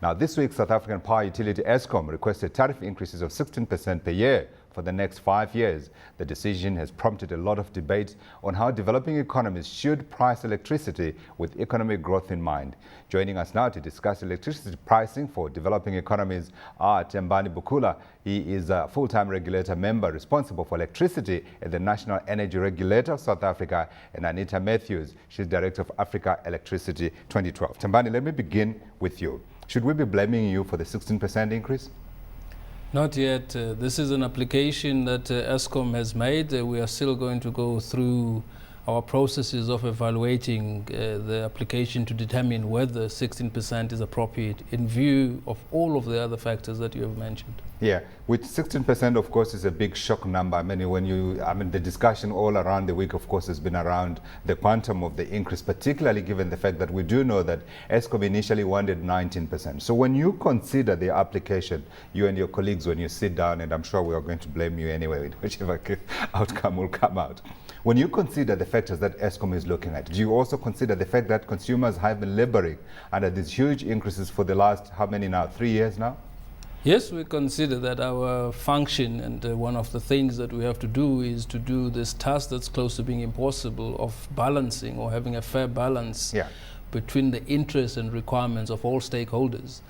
Now, this week, South African power utility Eskom requested tariff increases of 16% per year for the next 5 years. The decision has prompted a lot of debate on how developing economies should price electricity with economic growth in mind. Joining us now to discuss electricity pricing for developing economies are Thembani Bukula. He is a full-time regulator member responsible for electricity at the National Energy Regulator of South Africa, and Anita Mathews. She's Director of Africa Electricity 2012. Thembani, let me begin with you. Should we be blaming you for the 16% increase? Not yet. This is an application that Eskom has made. We are still going to go through our processes of evaluating the application to determine whether 16% is appropriate in view of all of the other factors that you have mentioned. Yeah, which 16% of course is a big shock number. I mean, the discussion all around the week of course has been around the quantum of the increase, particularly given the fact that we do know that Eskom initially wanted 19%. So when you consider the application, you and your colleagues, when you sit down, and I'm sure we are going to blame you anyway, whichever outcome will come out. When you consider the factors that Eskom is looking at, do you also consider the fact that consumers have been laboring under these huge increases for the last, how many now, 3 years now? Yes, we consider that our function, and one of the things that we have to do is to do this task that's close to being impossible of balancing or having a fair balance between the interests and requirements of all stakeholders.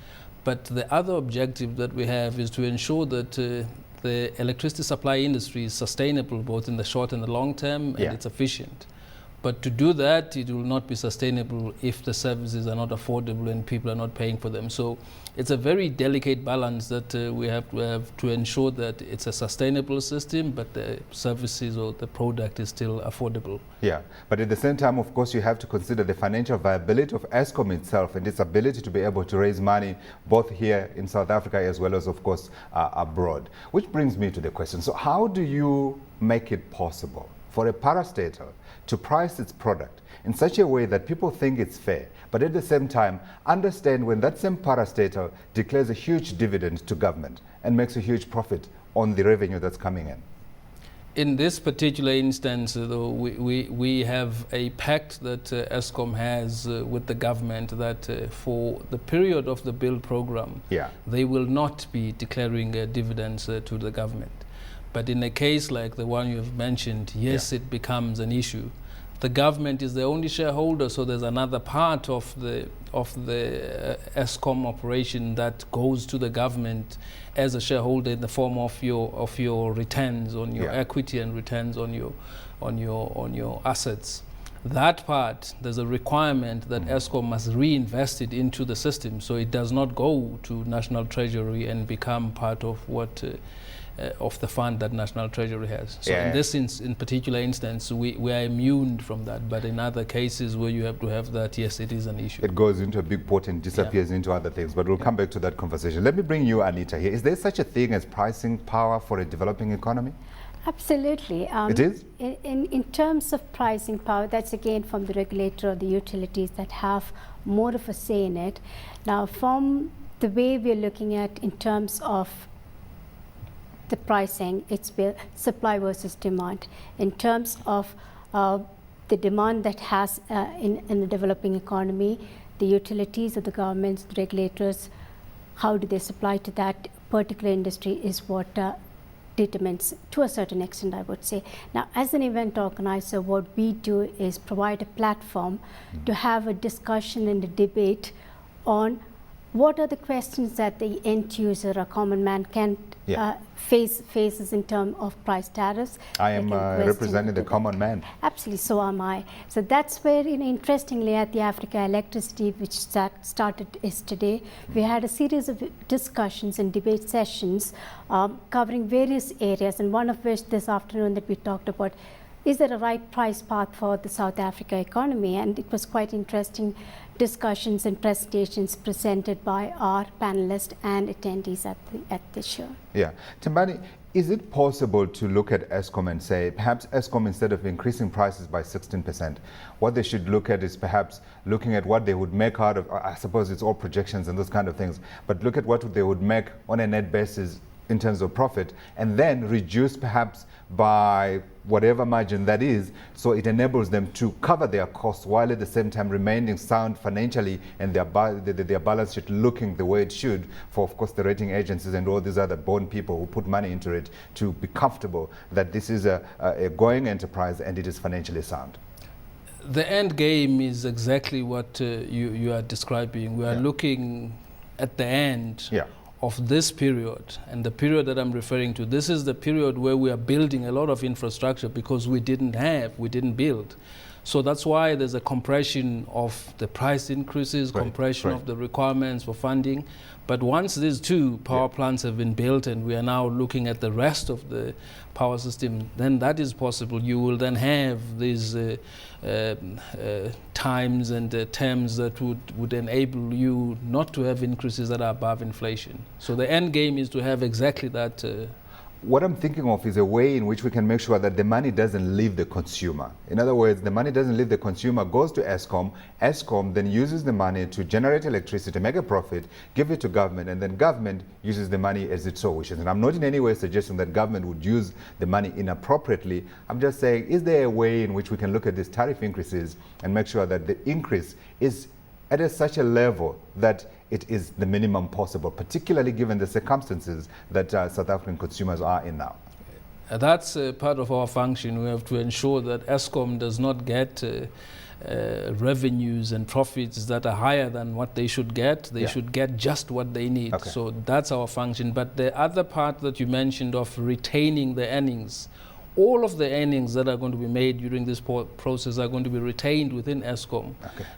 But the other objective that we have is to ensure that the electricity supply industry is sustainable both in the short and the long term, and it's efficient. But to do that, it will not be sustainable if the services are not affordable and people are not paying for them. So it's a very delicate balance that we have to ensure that it's a sustainable system, but the services or the product is still affordable. Yeah, but at the same time, of course, you have to consider the financial viability of Eskom itself and its ability to be able to raise money both here in South Africa as well as, of course, abroad. Which brings me to the question. So how do you make it possible for a parastatal to price its product in such a way that people think it's fair, but at the same time understand when that same parastatal declares a huge dividend to government and makes a huge profit on the revenue that's coming in? In this particular instance, though, we have a pact that Eskom has with the government that for the period of the build program, they will not be declaring dividends to the government. But in a case like the one you have mentioned, yes, it becomes an issue. The government is the only shareholder, so there's another part of the Eskom operation that goes to the government as a shareholder in the form of your returns on your equity and returns on your assets. That part, there's a requirement that Eskom must reinvest it into the system, so it does not go to National Treasury and become part of what of the fund that National Treasury has. So in this in particular instance, we are immune from that. But in other cases where you have to have that, yes, it is an issue. It goes into a big pot and disappears into other things. But we'll come back to that conversation. Let me bring you, Anita, here. Is there such a thing as pricing power for a developing economy? Absolutely. It is? In terms of pricing power, that's again from the regulator or the utilities that have more of a say in it. Now, from the way we're looking at in terms of the pricing, it's supply versus demand. In terms of the demand that has in the developing economy, the utilities or the governments, the regulators, how do they supply to that particular industry is what determines to a certain extent, I would say. Now, as an event organizer, what we do is provide a platform to have a discussion and a debate on what are the questions that the end user or common man can faces in terms of price tariffs. I am representing the common man. Absolutely, so am I. So that's where, interestingly, at the Africa Electricity, which started yesterday, we had a series of discussions and debate sessions covering various areas, and one of which this afternoon that we talked about, is there a right price path for the South Africa economy? And it was quite interesting discussions and presentations presented by our panelists and attendees at the show. Yeah. Thembani, is it possible to look at Eskom and say, perhaps Eskom, instead of increasing prices by 16%, what they should look at is perhaps looking at what they would make out of, I suppose it's all projections and those kind of things, but look at what they would make on a net basis in terms of profit, and then reduce perhaps by whatever margin that is, so it enables them to cover their costs while at the same time remaining sound financially and their balance sheet looking the way it should for, of course, the rating agencies and all these other bond people who put money into it to be comfortable that this is a going enterprise and it is financially sound. The end game is exactly what you are describing. We are looking at the end of this period, and the period that I'm referring to, this is the period where we are building a lot of infrastructure because we didn't build. So that's why there's a compression of the price increases, compression of the requirements for funding. But once these two power plants have been built and we are now looking at the rest of the power system, then that is possible. You will then have these times and terms that would enable you not to have increases that are above inflation. So the end game is to have exactly that. What I'm thinking of is a way in which we can make sure that the money doesn't leave the consumer. In other words, the money doesn't leave the consumer, goes to Eskom. Eskom then uses the money to generate electricity, make a profit, give it to government, and then government uses the money as it so wishes. And I'm not in any way suggesting that government would use the money inappropriately. I'm just saying, is there a way in which we can look at these tariff increases and make sure that the increase is at such a level that it is the minimum possible, particularly given the circumstances that South African consumers are in now? That's part of our function. We have to ensure that Eskom does not get revenues and profits that are higher than what they should get. They should get just what they need. So that's our function. But the other part that you mentioned of retaining the earnings, all of the earnings that are going to be made during this process are going to be retained within Eskom.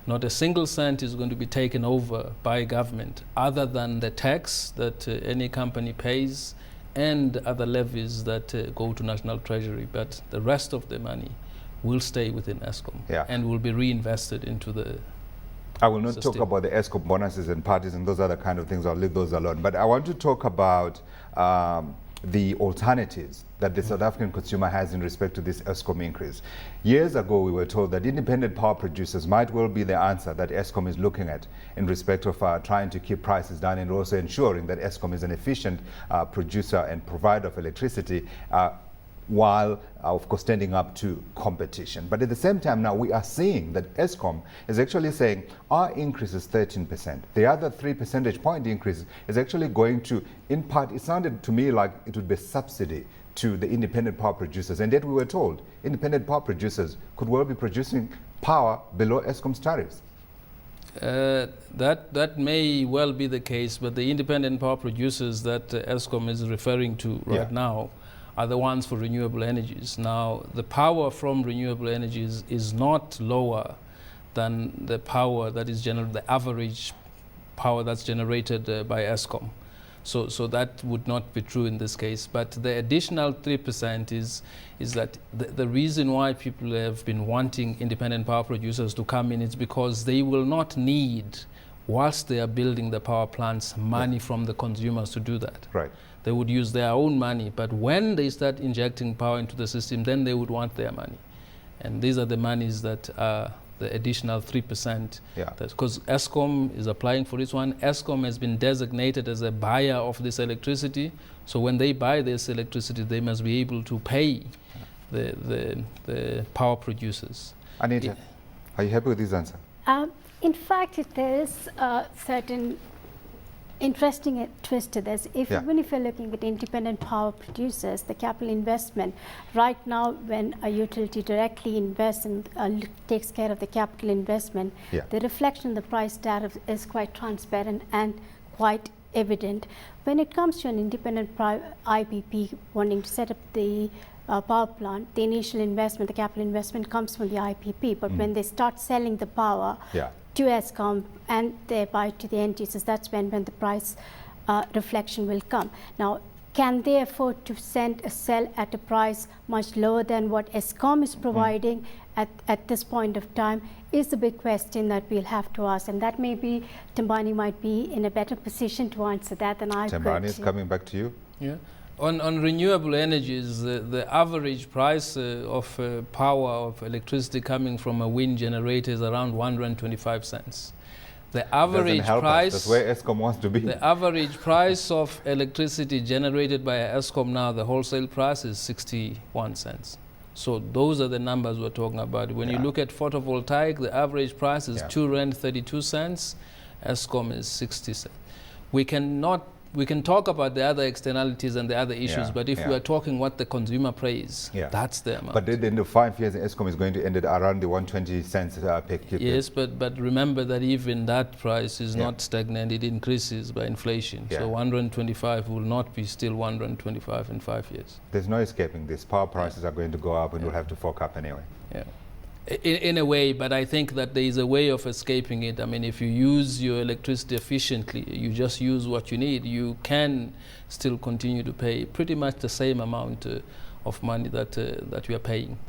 Not a single cent is going to be taken over by government, other than the tax that any company pays and other levies that go to National Treasury. But the rest of the money will stay within Eskom and will be reinvested into the I will not talk about the Eskom bonuses and parties and those other kind of things. I'll leave those alone. But I want to talk about the alternatives that the South African consumer has in respect to this Eskom increase. Years ago, we were told that independent power producers might well be the answer that Eskom is looking at in respect of trying to keep prices down and also ensuring that Eskom is an efficient producer and provider of electricity while, of course, standing up to competition. But at the same time now, we are seeing that Eskom is actually saying our increase is 13%. The other 3 percentage point increase is actually going to, in part, it sounded to me like it would be a subsidy to the independent power producers. And yet we were told independent power producers could well be producing power below Eskom's tariffs. That may well be the case, but the independent power producers that Eskom is referring to right now are the ones for renewable energies. Now, the power from renewable energies is not lower than the power that is the average power that's generated by Eskom. So that would not be true in this case. But the additional 3% is that the reason why people have been wanting independent power producers to come in is because they will not need, whilst they are building the power plants, money from the consumers to do that. They would use their own money, but when they start injecting power into the system, then they would want their money. And these are the monies that are the additional 3%. Because Eskom is applying for this one. Eskom has been designated as a buyer of this electricity. So when they buy this electricity, they must be able to pay the power producers. Anita, are you happy with this answer? In fact, there is a certain interesting twist to this. Even if you're looking at independent power producers, the capital investment, right now when a utility directly invests and takes care of the capital investment, the reflection in the price tariff is quite transparent and quite evident. When it comes to an independent IPP wanting to set up the power plant, the initial investment, the capital investment comes from the IPP, but when they start selling the power to Eskom and thereby to the end users, that's when the price reflection will come. Now, can they afford to sell at a price much lower than what Eskom is providing at this point of time is the big question that we'll have to ask. And that maybe Thembani might be in a better position to answer that than I could. Thembani is coming back to you. On renewable energies, the average price of power, of electricity coming from a wind generator is around 125 cents. The average price, that's where Eskom wants to be. The average price of electricity generated by Eskom now, the wholesale price is 61 cents. So those are the numbers we're talking about. When you look at photovoltaic, the average price is R2.32. Eskom is 60 cents. We can talk about the other externalities and the other issues, but if we are talking what the consumer pays, that's the amount. But in the 5 years, Eskom is going to end it around the 120 cents per kilo. Yes, but remember that even that price is not stagnant. It increases by inflation. So 125 will not be still 125 in 5 years. There's no escaping this. Power prices are going to go up and we'll have to fork up anyway. In a way, but I think that there is a way of escaping it. I mean, if you use your electricity efficiently, you just use what you need, you can still continue to pay pretty much the same amount of money that we are paying.